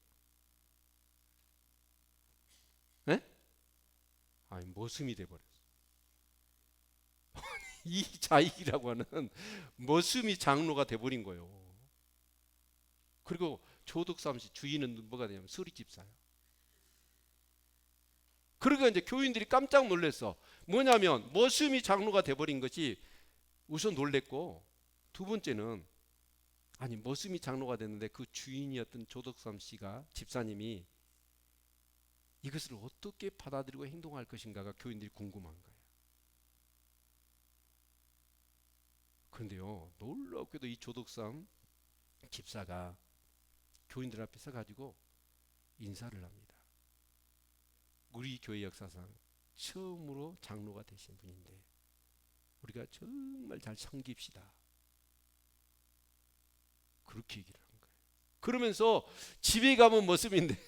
네? 아니 머슴이 돼버렸어. 이 자익이라고 하는 머슴이 장로가 돼버린 거예요. 그리고 조덕삼씨 주인은 뭐가 되냐면 서리집사예요. 그러니까 이제 교인들이 깜짝 놀랐어. 뭐냐면 머슴이 장로가 돼버린 것이 우선 놀랬고 두 번째는 아니 머슴이 장로가 됐는데 그 주인이었던 조덕삼씨가 집사님이 이것을 어떻게 받아들이고 행동할 것인가가 교인들이 궁금한 거예요. 그런데요 놀랍게도 이 조덕삼 집사가 교인들 앞에 서가지고 인사를 합니다. 우리 교회 역사상 처음으로 장로가 되신 분인데 우리가 정말 잘 섬깁시다. 그렇게 얘기를 한 거예요. 그러면서 집에 가면 머슴인데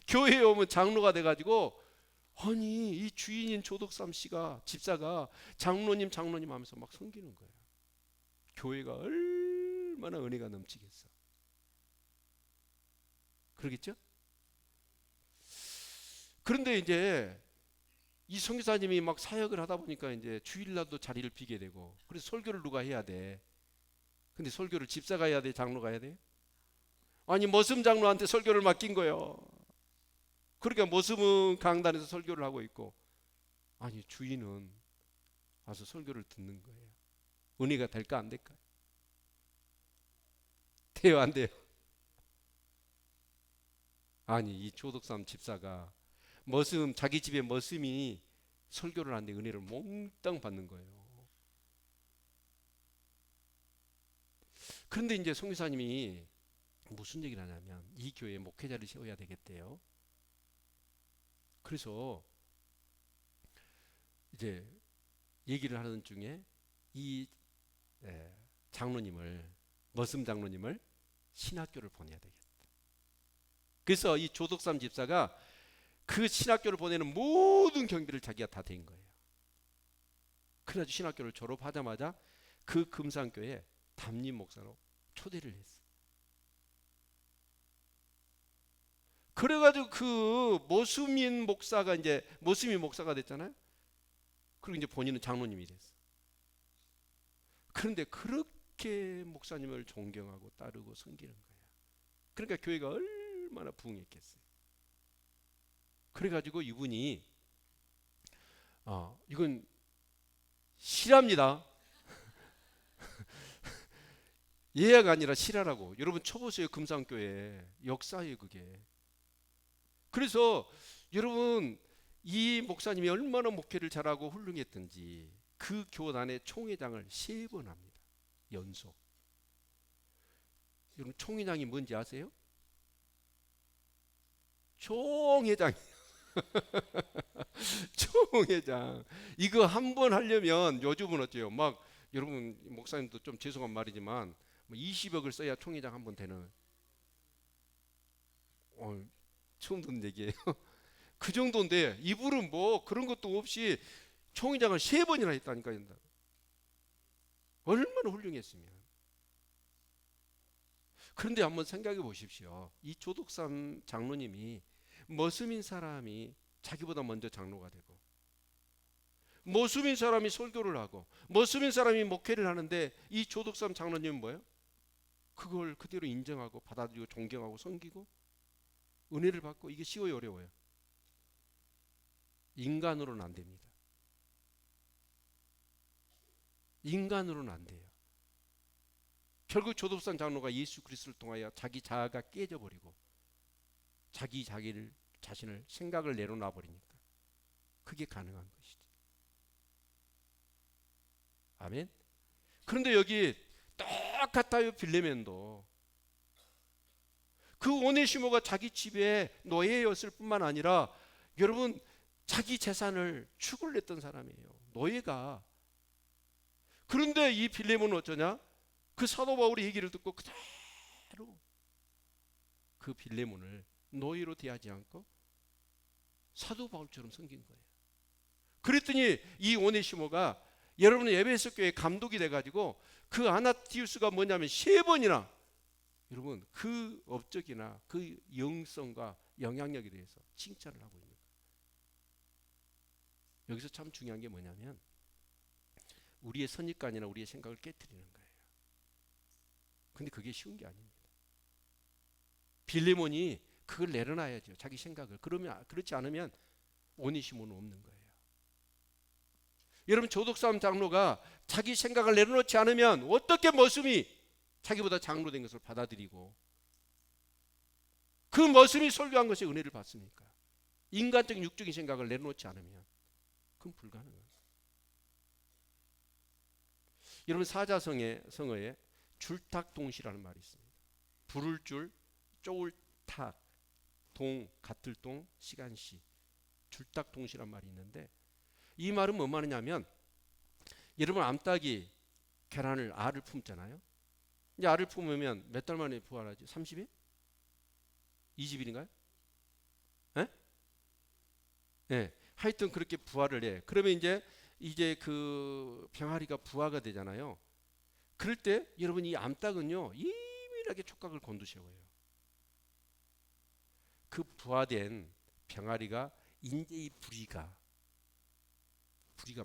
교회에 오면 장로가 돼가지고 아니 이 주인인 조덕삼 씨가 집사가 장로님 하면서 막 섬기는 거예요. 교회가 얼마나 은혜가 넘치겠어. 그러겠죠? 그런데 이제 이 선교사님이 막 사역을 하다 보니까 이제 주일날도 자리를 비게 되고, 그래서 설교를 누가 해야 돼? 근데 설교를 집사가 해야 돼, 장로가 해야 돼? 아니 머슴 장로한테 설교를 맡긴 거예요. 그러니까 머슴은 강단에서 설교를 하고 있고, 아니 주인은 와서 설교를 듣는 거예요. 은혜가 될까 안 될까? 돼요 안 돼요? 아니 이 조덕삼 집사가 머슴, 자기 집에 머슴이 설교를 하는데 은혜를 몽땅 받는 거예요. 그런데 이제 송교사님이 무슨 얘기를 하냐면 이 교회에 목회자를 세워야 되겠대요. 그래서 이제 얘기를 하는 중에 이 장로님을, 머슴 장로님을 신학교를 보내야 되겠다. 그래서 이 조덕삼 집사가 그 신학교를 보내는 모든 경비를 자기가 다 댄 거예요. 그래가지고 신학교를 졸업하자마자 그 금산교회 담임 목사로 초대를 했어. 그래가지고 그 모수민 목사가 이제 모수민 목사가 됐잖아요. 그리고 이제 본인은 장로님이 됐어. 그런데 그렇게 목사님을 존경하고 따르고 섬기는 거야. 그러니까 교회가 얼마나 부흥했겠어요. 그래가지고 이분이 이건 실화입니다. 예야가 아니라 실화라고. 여러분 쳐보세요. 금산교회 역사예요 그게. 그래서 여러분 이 목사님이 얼마나 목회를 잘하고 훌륭했던지 그 교단의 총회장을 3번 합니다. 연속. 여러분 총회장이 뭔지 아세요? 총회장. 총회장. 이거 한 번 하려면 요즘은 어때요? 막 여러분 목사님도 좀 죄송한 말이지만 20억을 써야 총회장 한 번 되는. 처음 듣는 얘기예요. 그 정도인데 이분은 뭐 그런 것도 없이 총회장을 3번이나 했다니까. 얼마나 훌륭했으면. 그런데 한번 생각해 보십시오. 이 조덕삼 장로님이 머슴인 사람이 자기보다 먼저 장로가 되고, 머슴인 사람이 설교를 하고, 머슴인 사람이 목회를 하는데 이 조덕삼 장로님은 뭐예요? 그걸 그대로 인정하고 받아들이고 존경하고 섬기고 은혜를 받고. 이게 쉬워요 어려워요? 인간으로는 안 됩니다. 인간으로는 안 돼요. 결국 조덕삼 장로가 예수 그리스도를 통하여 자기 자아가 깨져버리고 자신을 생각을 내려놔 버리니까 그게 가능한 것이죠. 아멘. 그런데 여기 똑같아요. 빌레몬도 그 오네시모가 자기 집에 노예였을 뿐만 아니라 여러분 자기 재산을 축을 냈던 사람이에요. 노예가. 그런데 이 빌레몬은 어쩌냐? 그 사도 바울의 얘기를 듣고 그대로 그 빌레몬을 노예로 대하지 않고 사도 바울처럼 섬긴 거예요. 그랬더니 이 오네시모가 여러분의 에베소 교회 감독이 돼가지고 그 아나티우스가 뭐냐면 3번이나 여러분 그 업적이나 그 영성과 영향력에 대해서 칭찬을 하고 있는 거예요. 여기서 참 중요한 게 뭐냐면 우리의 선입관이나 우리의 생각을 깨트리는 거예요. 근데 그게 쉬운 게 아닙니다. 빌레몬이 그걸 내려놔야죠. 자기 생각을. 그렇지 않으면 오네시모는 없는 거예요. 여러분 조덕삼 장로가 자기 생각을 내려놓지 않으면 어떻게 머슴이 자기보다 장로 된 것을 받아들이고 그 머슴이 설교한 것에 은혜를 받습니까? 인간적인 육적인 생각을 내려놓지 않으면 그건 불가능해요. 여러분 사자성어에 줄탁동시라는 말이 있습니다. 부를 줄, 쪼을 탁, 동, 같을 동, 시간시. 줄탁동시란 말이 있는데 이 말은 뭔 말이냐면 여러분 암탉이 계란을 알을 품잖아요. 이제 알을 품으면 몇 달 만에 부화하지? 30일? 20일인가요? 예? 네. 하여튼 그렇게 부화를 해. 그러면 이제 그 병아리가 부화가 되잖아요. 그럴 때 여러분 이 암탉은요 예민하게 촉각을 곤두세워요. 그 부화된 병아리가 이제 이 부리가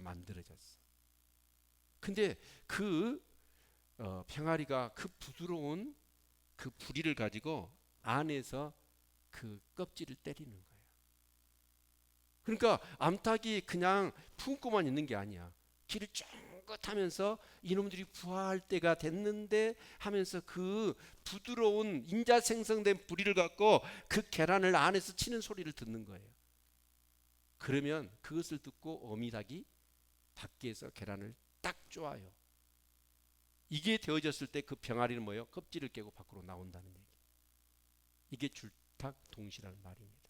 만들어졌어. 근데 그 병아리가 그 부드러운 그 부리를 가지고 안에서 그 껍질을 때리는 거예요. 그러니까 암탉이 그냥 품고만 있는 게 아니야. 길을 쫑긋하면서 이놈들이 부화할 때가 됐는데 하면서 그 부드러운 인자 생성된 부리를 갖고 그 계란을 안에서 치는 소리를 듣는 거예요. 그러면 그것을 듣고 어미닭이 밖에서 계란을 딱 쪼아요. 이게 되어졌을 때 그 병아리는 뭐예요? 껍질을 깨고 밖으로 나온다는 얘기. 이게 줄탁동시라는 말입니다.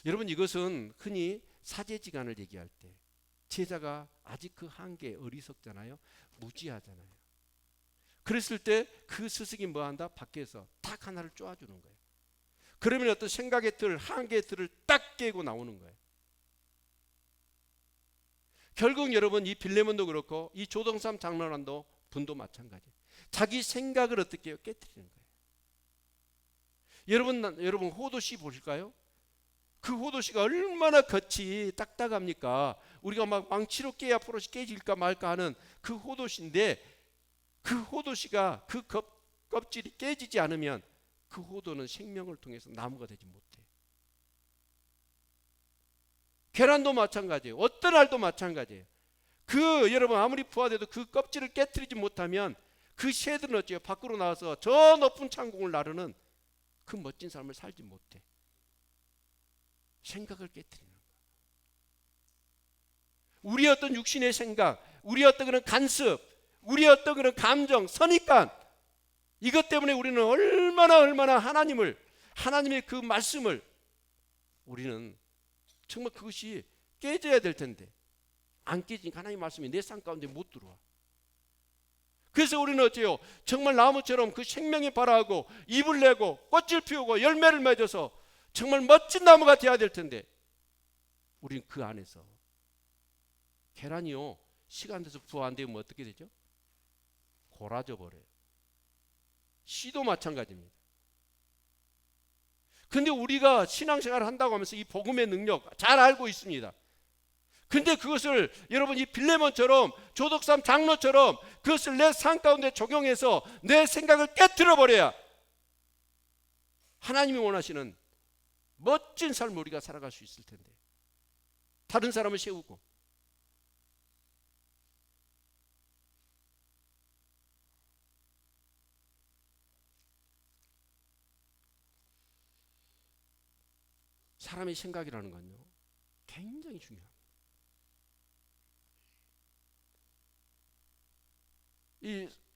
여러분, 이것은 흔히 사제지간을 얘기할 때 제자가 아직 그 한계에 어리석잖아요. 무지하잖아요. 그랬을 때 그 스승이 뭐 한다? 밖에서 탁 하나를 쪼아주는 거예요. 그러면 어떤 생각의 틀, 한계의 틀을 딱 깨고 나오는 거예요. 결국 여러분, 이 빌레몬도 그렇고 이 조동삼 장로란도 분도 마찬가지예요. 자기 생각을 어떻게 해요? 깨트리는 거예요. 여러분 호도씨 보실까요? 그 호도씨가 얼마나 겉이 딱딱합니까? 우리가 막 망치로 깨야 포롯이 깨질까 말까 하는 그 호도씨인데, 그 호도씨가 그 껍질이 깨지지 않으면 그 호도는 생명을 통해서 나무가 되지 못해. 계란도 마찬가지예요. 어떤 알도 마찬가지예요. 여러분 아무리 부화돼도 그 껍질을 깨트리지 못하면 그 새들은 어째요? 밖으로 나와서 저 높은 창공을 나르는 그 멋진 삶을 살지 못해. 생각을 깨트리는 거예요. 우리의 어떤 육신의 생각, 우리의 어떤 그런 간섭, 우리의 어떤 그런 감정, 선입관, 이것 때문에 우리는 얼마나 하나님의 그 말씀을 우리는 정말 그것이 깨져야 될 텐데 안 깨지니까 하나님의 말씀이 내 삶 가운데 못 들어와. 그래서 우리는 어째요? 정말 나무처럼 그 생명이 발화하고 잎을 내고 꽃을 피우고 열매를 맺어서 정말 멋진 나무가 되어야 될 텐데 우리는 그 안에서 계란이요, 시간 돼서 부화 안 되면 어떻게 되죠? 골아져 버려요. 씨도 마찬가지입니다. 근데 우리가 신앙생활을 한다고 하면서 이 복음의 능력 잘 알고 있습니다. 근데 그것을 여러분 이 빌레몬처럼 조덕삼 장로처럼 그것을 내 삶 가운데 적용해서 내 생각을 깨트려 버려야 하나님이 원하시는 멋진 삶을 우리가 살아갈 수 있을 텐데, 다른 사람을 세우고 사람의 생각이라는 건요 굉장히 중요합니다.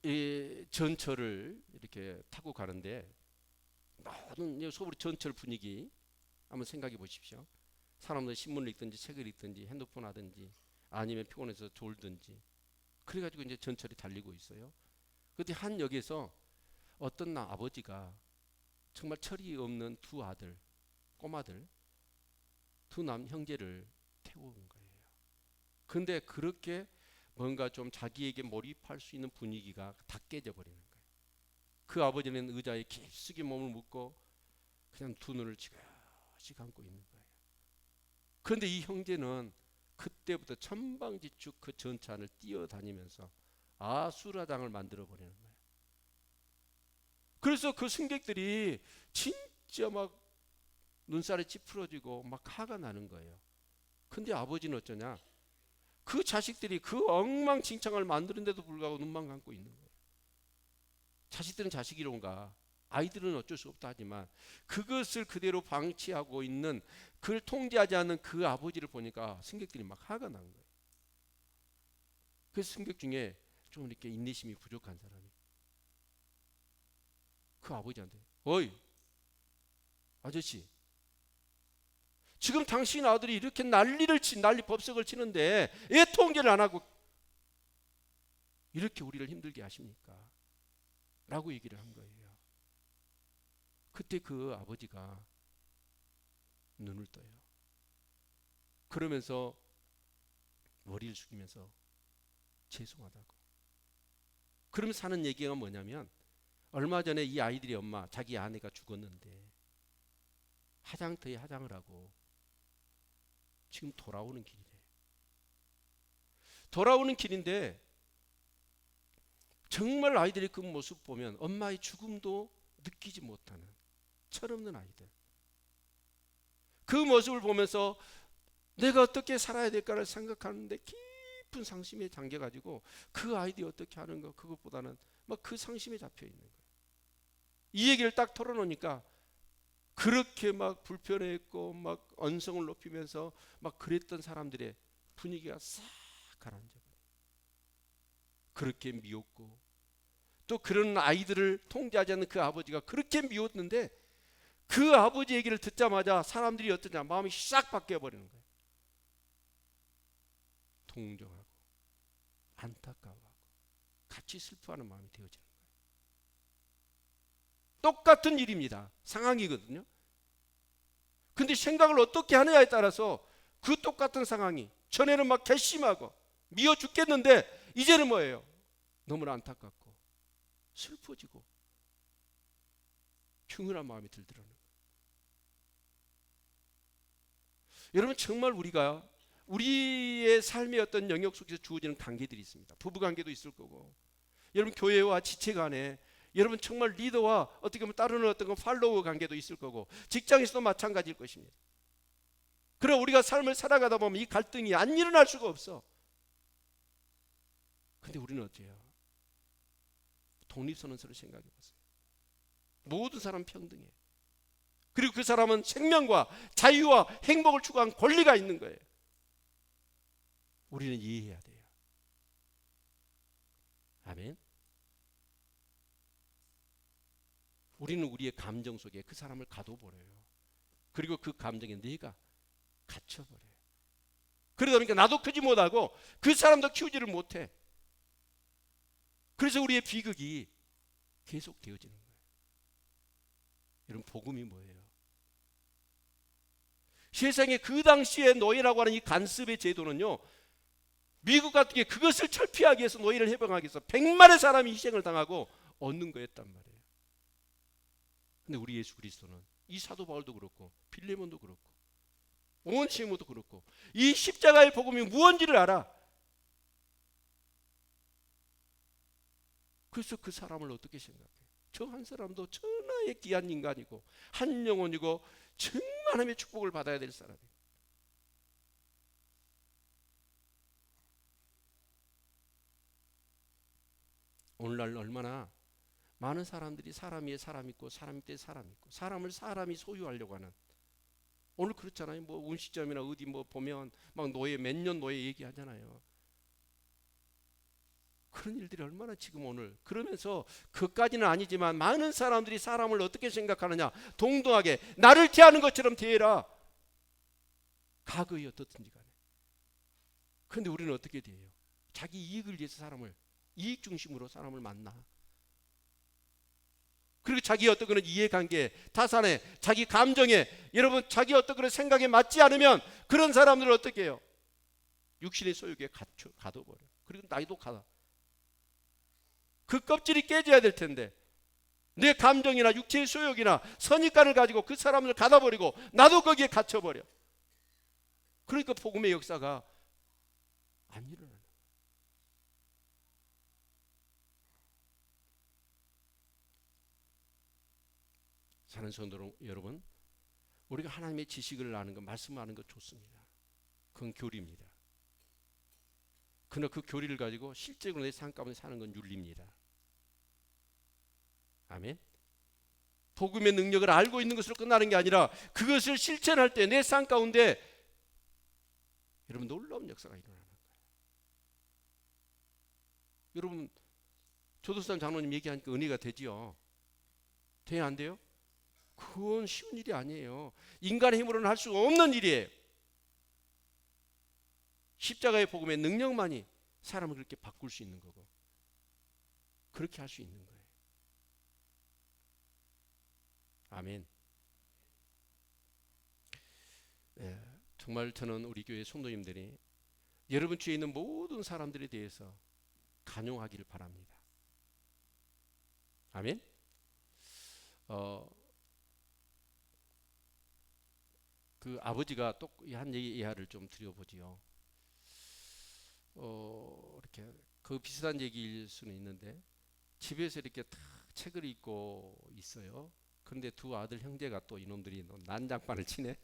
이 전철을 이렇게 타고 가는데 모든 소불이 전철 분위기 한번 생각해 보십시오. 사람들 신문을 읽든지 책을 읽든지 핸드폰 하든지 아니면 피곤해서 졸든지 그래가지고 이제 전철이 달리고 있어요. 그때 한 역에서 어떤 아버지가 정말 철이 없는 두 아들, 꼬마들, 두 형제를 태운 거예요. 근데 그렇게 뭔가 좀 자기에게 몰입할 수 있는 분위기가 다 깨져 버리는 거예요. 그 아버지는 의자에 깊숙이 몸을 묻고 그냥 두 눈을 지그시 감고 있는 거예요. 그런데 이 형제는 그때부터 천방지축 그 전차 안을 뛰어다니면서 아수라장을 만들어 버리는 거예요. 그래서 그 승객들이 진짜 막 눈살이 찌푸러지고 막 화가 나는 거예요. 근데 아버지는 어쩌냐? 그 자식들이 그 엉망진창을 만드는데도 불구하고 눈만 감고 있는 거예요. 자식들은 자식이론가, 아이들은 어쩔 수 없다 하지만 그것을 그대로 방치하고 있는, 그걸 통제하지 않는 그 아버지를 보니까 승객들이 막 화가 난 거예요. 그 승객 중에 좀 이렇게 인내심이 부족한 사람이 그 아버지한테, 어이 아저씨, 지금 당신 아들이 이렇게 난리 법석을 치는데 왜 통제를 안 하고 이렇게 우리를 힘들게 하십니까? 라고 얘기를 한 거예요. 그때 그 아버지가 눈을 떠요. 그러면서 머리를 숙이면서 죄송하다고. 그러면서 하는 얘기가 뭐냐면, 얼마 전에 이 아이들의 엄마, 자기 아내가 죽었는데 화장터에 화장을 하고 지금 돌아오는 길이래. 돌아오는 길인데 정말 아이들의 그 모습 보면 엄마의 죽음도 느끼지 못하는 철없는 아이들. 그 모습을 보면서 내가 어떻게 살아야 될까를 생각하는데 깊은 상심에 잠겨가지고 그 아이들이 어떻게 하는가 그것보다는 막 그 상심에 잡혀 있는 거예요. 이 얘기를 딱 털어놓으니까 그렇게 막 불편했고 막 언성을 높이면서 막 그랬던 사람들의 분위기가 싹 가라앉아 버려요. 그렇게 미웠고 또 그런 아이들을 통제하지 않는 그 아버지가 그렇게 미웠는데 그 아버지 얘기를 듣자마자 사람들이 어떠냐 마음이 싹 바뀌어 버리는 거예요. 동정하고 안타까워하고 같이 슬퍼하는 마음이 되어지는 거예요. 똑같은 일입니다. 상황이거든요. 근데 생각을 어떻게 하느냐에 따라서 그 똑같은 상황이 전에는 막 괘씸하고 미워 죽겠는데 이제는 뭐예요? 너무나 안타깝고 슬퍼지고 흉흉한 마음이 들더라는 거예요. 여러분 정말 우리가 우리의 삶의 어떤 영역 속에서 주어지는 관계들이 있습니다. 부부관계도 있을 거고 여러분 교회와 지체 간에 여러분 정말 리더와 어떻게 보면 따르는 어떤 팔로워 관계도 있을 거고 직장에서도 마찬가지일 것입니다. 그럼 우리가 삶을 살아가다 보면 이 갈등이 안 일어날 수가 없어. 근데 우리는 어때요? 독립선언서를 생각해 보세요. 모든 사람 평등해. 그리고 그 사람은 생명과 자유와 행복을 추구한 권리가 있는 거예요. 우리는 이해해야 돼요. 아멘. 우리는 우리의 감정 속에 그 사람을 가둬버려요. 그리고 그 감정에 내가 갇혀버려요. 그러다 보니까 나도 크지 못하고 그 사람도 키우지를 못해. 그래서 우리의 비극이 계속 되어지는 거예요. 여러분 복음이 뭐예요? 세상에 그 당시에 노예라고 하는 이 간섭의 제도는요, 미국 같은 게 그것을 철폐하기 위해서 노예를 해방하기 위해서 100만의 사람이 희생을 당하고 얻는 거였단 말이에요. 근데 우리 예수 그리스도는 이 사도 바울도 그렇고 빌레몬도 그렇고 온시모도 그렇고 이 십자가의 복음이 무언지를 알아. 그래서 그 사람을 어떻게 생각해? 저 한 사람도 천하의 귀한 인간이고 한 영혼이고 충만함의 축복을 받아야 될 사람이에요. 오늘날 얼마나 많은 사람들이 사람 위에 사람 있고 사람 밑에 사람 있고 사람을 사람이 소유하려고 하는, 오늘 그렇잖아요. 뭐 운시점이나 어디 뭐 보면 막 노예 몇 년 노예 얘기하잖아요. 그런 일들이 얼마나 지금 오늘, 그러면서 그까지는 아니지만 많은 사람들이 사람을 어떻게 생각하느냐, 동등하게 나를 대하는 것처럼 대해라. 가거이 어떻든지 간에. 그런데 우리는 어떻게 대해요? 자기 이익을 위해서 사람을, 이익 중심으로 사람을 만나. 그리고 자기 어떤 그런 이해관계, 타산에, 자기 감정에, 여러분 자기 어떤 그런 생각에 맞지 않으면 그런 사람들을 어떻게 해요? 육신의 소유에 가둬버려. 그리고 나이도 가다. 그 껍질이 깨져야 될 텐데 내 감정이나 육체의 소욕이나 선입관을 가지고 그 사람을 가둬버리고 나도 거기에 갇혀버려. 그러니까 복음의 역사가 안 일어나는 거예요. 사는 성도 여러분, 우리가 하나님의 지식을 아는 것, 말씀을 아는 것 좋습니다. 그건 교리입니다. 그러나 그 교리를 가지고 실제로 내 삶 가운데 사는 건 윤리입니다. 아멘. 복음의 능력을 알고 있는 것으로 끝나는 게 아니라 그것을 실천할 때 내 삶 가운데 여러분 놀라운 역사가 일어나는 거예요. 여러분 조도산 장로님 얘기하니까 은혜가 되지요. 돼야 안 돼요? 그건 쉬운 일이 아니에요. 인간의 힘으로는 할 수가 없는 일이에요. 십자가의 복음의 능력만이 사람을 그렇게 바꿀 수 있는 거고 그렇게 할 수 있는 거예요. 아멘. 네, 정말 저는 우리 교회 성도님들이 여러분 주위에 있는 모든 사람들에 대해서 간용하기를 바랍니다. 아멘. 그 아버지가 또 한 예화를 좀 드려보지요. 이렇게 그 비슷한 얘기일 수는 있는데 집에서 이렇게 탁 책을 읽고 있어요. 그런데 두 아들 형제가 또 이놈들이 난장판을 치네.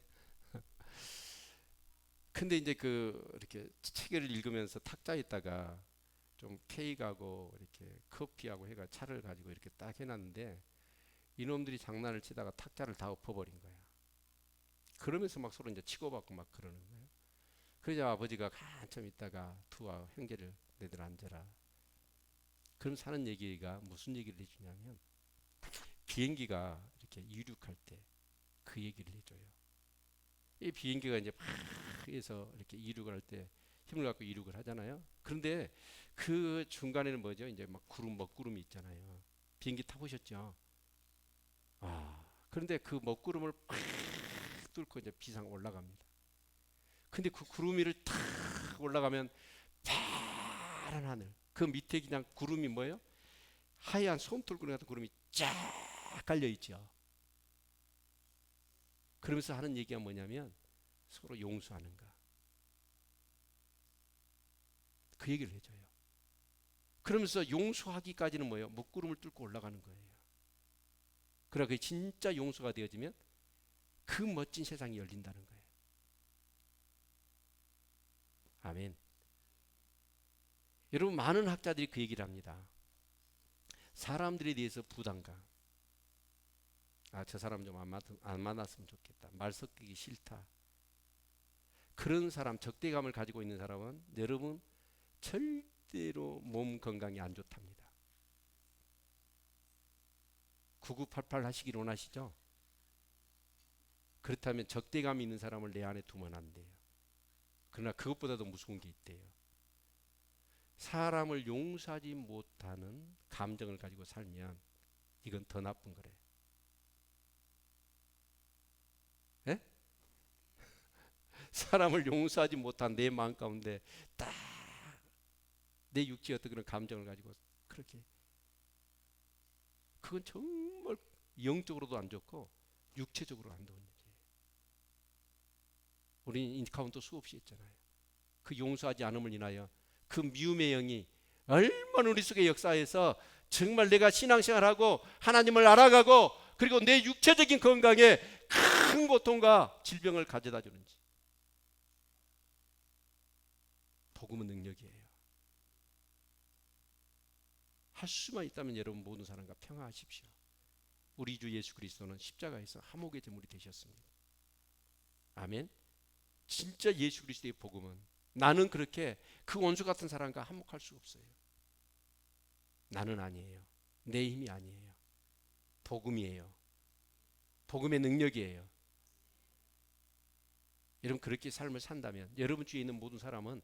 근데 이제 그 이렇게 책을 읽으면서 탁자에다가 좀 케이크하고 이렇게 커피하고 해가 차를 가지고 이렇게 딱 해놨는데 이놈들이 장난을 치다가 탁자를 다 엎어버린 거야. 그러면서 막 서로 이제 치고받고 막 그러는 거예요. 그러자 아버지가 한참 있다가 두 형제를 너희들 앉아라. 그럼 사는 얘기가 무슨 얘기를 해주냐면 비행기가 이렇게 이륙할 때 그 얘기를 해줘요. 이 비행기가 이제 막 해서 이렇게 이륙을 할 때 힘을 갖고 이륙을 하잖아요. 그런데 그 중간에는 뭐죠? 이제 막 구름 먹구름이 있잖아요. 비행기 타보셨죠? 그런데 그 먹구름을 팍 뚫고 이제 비상 올라갑니다. 근데 그 구름 위를 탁 올라가면 파란 하늘. 그 밑에 그냥 구름이 뭐예요? 하얀 솜털구름 같은 구름이 쫙 깔려 있죠. 그러면서 하는 얘기가 뭐냐면 서로 용서하는가. 그 얘기를 해줘요. 그러면서 용서하기까지는 뭐예요? 먹구름을 뚫고 올라가는 거예요. 그러나 그게 진짜 용서가 되어지면 그 멋진 세상이 열린다는 거예요. 아멘. 여러분 많은 학자들이 그 얘기를 합니다. 사람들에 대해서 부담감. 저 사람 좀 안 만났으면 좋겠다. 말 섞이기 싫다. 그런 사람, 적대감을 가지고 있는 사람은 여러분 절대로 몸 건강이 안 좋답니다. 9988 하시길 원하시죠? 그렇다면 적대감이 있는 사람을 내 안에 두면 안 돼요. 그러나 그것보다도 무서운 게 있대요. 사람을 용서하지 못하는 감정을 가지고 살면 이건 더 나쁜 거래요. 예? 사람을 용서하지 못한 내 마음 가운데 딱 내 육체의 어떤 그런 감정을 가지고 그렇게 그건 정말 영적으로도 안 좋고 육체적으로 안 좋은 일이에요. 우리는 인카운터 수없이 했잖아요. 그 용서하지 않음을 인하여 그 미움의 영이 얼마나 우리 속의 역사에서 정말 내가 신앙생활하고 하나님을 알아가고 그리고 내 육체적인 건강에 큰 고통과 질병을 가져다 주는지. 복음은 능력이에요. 할 수만 있다면 여러분 모든 사람과 평화하십시오. 우리 주 예수 그리스도는 십자가에서 화목의 제물이 되셨습니다. 아멘. 진짜 예수 그리스도의 복음은 나는 그렇게 그 원수 같은 사람과 화목할 수 없어요. 나는 아니에요. 내 힘이 아니에요. 복음이에요. 복음의 능력이에요. 여러분 그렇게 삶을 산다면 여러분 주위에 있는 모든 사람은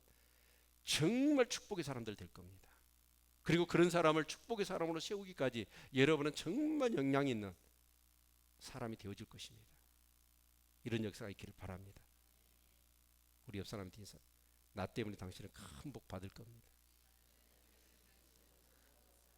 정말 축복의 사람들 될 겁니다. 그리고 그런 사람을 축복의 사람으로 세우기까지 여러분은 정말 영향 있는 사람이 되어질 것입니다. 이런 역사가 있기를 바랍니다. 우리 옆 사람한테 인사. 나 때문에 당신은 큰 복 받을 겁니다.